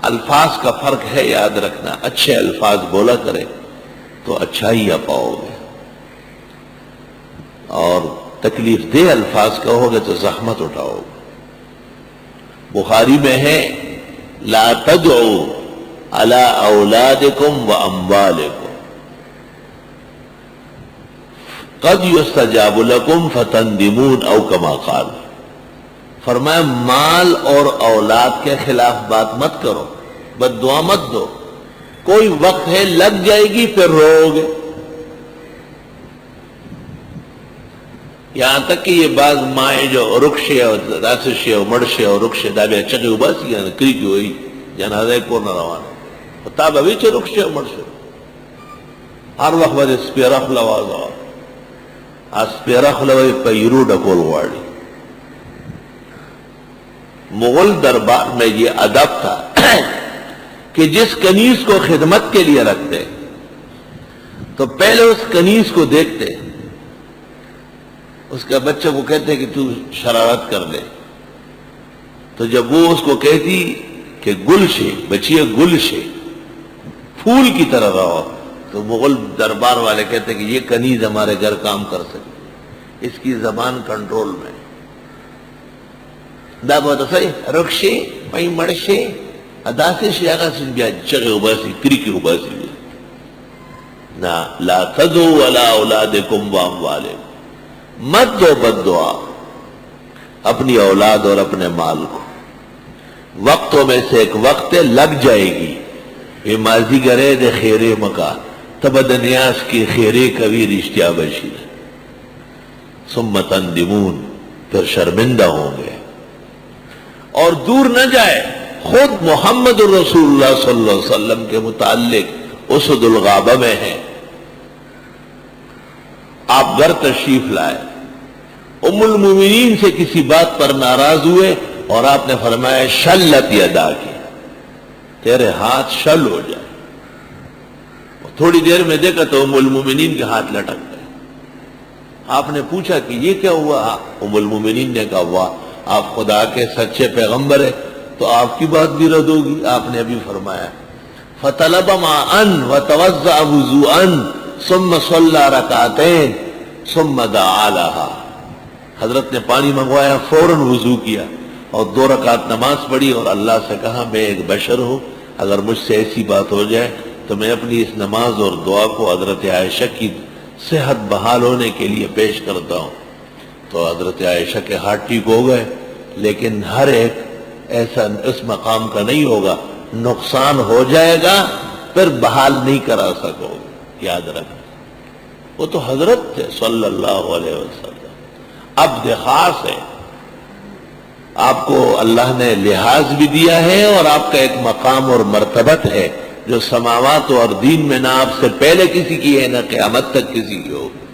الفاظ کا فرق ہے، یاد رکھنا. اچھے الفاظ بولا کرے تو اچھائی پاؤ گے، اور تکلیف دہ الفاظ کہو گے تو زحمت اٹھاؤ گے. بخاری میں ہے لا تدعوا علی اولادکم واموالکم قد یستجاب لکم فتندمون او کما قال. فرمایا مال اور اولاد کے خلاف بات مت کرو، بد دعا مت دو. کوئی وقت ہے لگ جائے گی پھر رو گے. یہاں تک کہ یہ بعض مائیں جو رکشے اور راسشے اور مڑشے اور رکشے دابے چکے اباسی گیا کری کی ہوئی جنازہ کو نہ روانہ تاب ابھی چھے رکشے اور مڑشے ہر وقت بعد سپیرخ لواز آور سپیرخ لوائی پیرو ڈکول واڑی. مغل دربار میں یہ ادب تھا کہ جس کنیز کو خدمت کے لیے رکھتے تو پہلے اس کنیز کو دیکھتے، اس کا بچہ کو کہتے کہ تو شرارت کر لے، تو جب وہ اس کو کہتی کہ گل شے بچیے گل شے پھول کی طرح رہو، تو مغل دربار والے کہتے کہ یہ کنیز ہمارے گھر کام کر سکے، اس کی زبان کنٹرول میں. دا بہت صحیح رکشے پئی مڑشے اداسے شیاغا سے بیا چگے اباسی کری کی اباسی بیا نا لا تدعوا علی اولادکم واموالکم. مت دو بد دعا اپنی اولاد اور اپنے مال کو. وقتوں میں سے ایک وقت لگ جائے گی. یہ ماضی گرے دے خیرے مکا تب دنیاس کی خیرے کبھی رشتہ بشی ثم تندمون، پھر شرمندہ ہوں گے. اور دور نہ جائے خود محمد رسول اللہ صلی اللہ علیہ وسلم کے متعلق اسد الغابہ میں ہے. آپ گھر تشریف لائے، ام المومنین سے کسی بات پر ناراض ہوئے اور آپ نے فرمایا شلت یدا کی، تیرے ہاتھ شل ہو جائے. تھوڑی دیر میں دیکھا تو ام المومنین کے ہاتھ لٹک گئے. آپ نے پوچھا کہ یہ کیا ہوا؟ ام المومنین نے کہا واہ آپ خدا کے سچے پیغمبر ہیں تو آپ کی بات بھی رد ہوگی. آپ نے ابھی فرمایا فطلب ماء وتوضأ وضوءا ثم صلى ركعتين ثم دعا لها. حضرت نے پانی منگوایا، فوراً وضو کیا اور 2 رکعت نماز پڑھی اور اللہ سے کہا میں ایک بشر ہوں، اگر مجھ سے ایسی بات ہو جائے تو میں اپنی اس نماز اور دعا کو حضرت عائشہ کی صحت بحال ہونے کے لیے پیش کرتا ہوں. تو حضرت عائشہ کے ہاتھ ٹھیک ہو گئے، لیکن ہر ایک ایسا اس مقام کا نہیں ہوگا، نقصان ہو جائے گا پھر بحال نہیں کرا سکو گے. یاد رکھ وہ تو حضرت تھے صلی اللہ علیہ وسلم. عبد خاص ہے، آپ کو اللہ نے لحاظ بھی دیا ہے اور آپ کا ایک مقام اور مرتبت ہے جو سماوات اور دین میں نہ آپ سے پہلے کسی کی ہے نہ قیامت تک کسی کی ہوگی.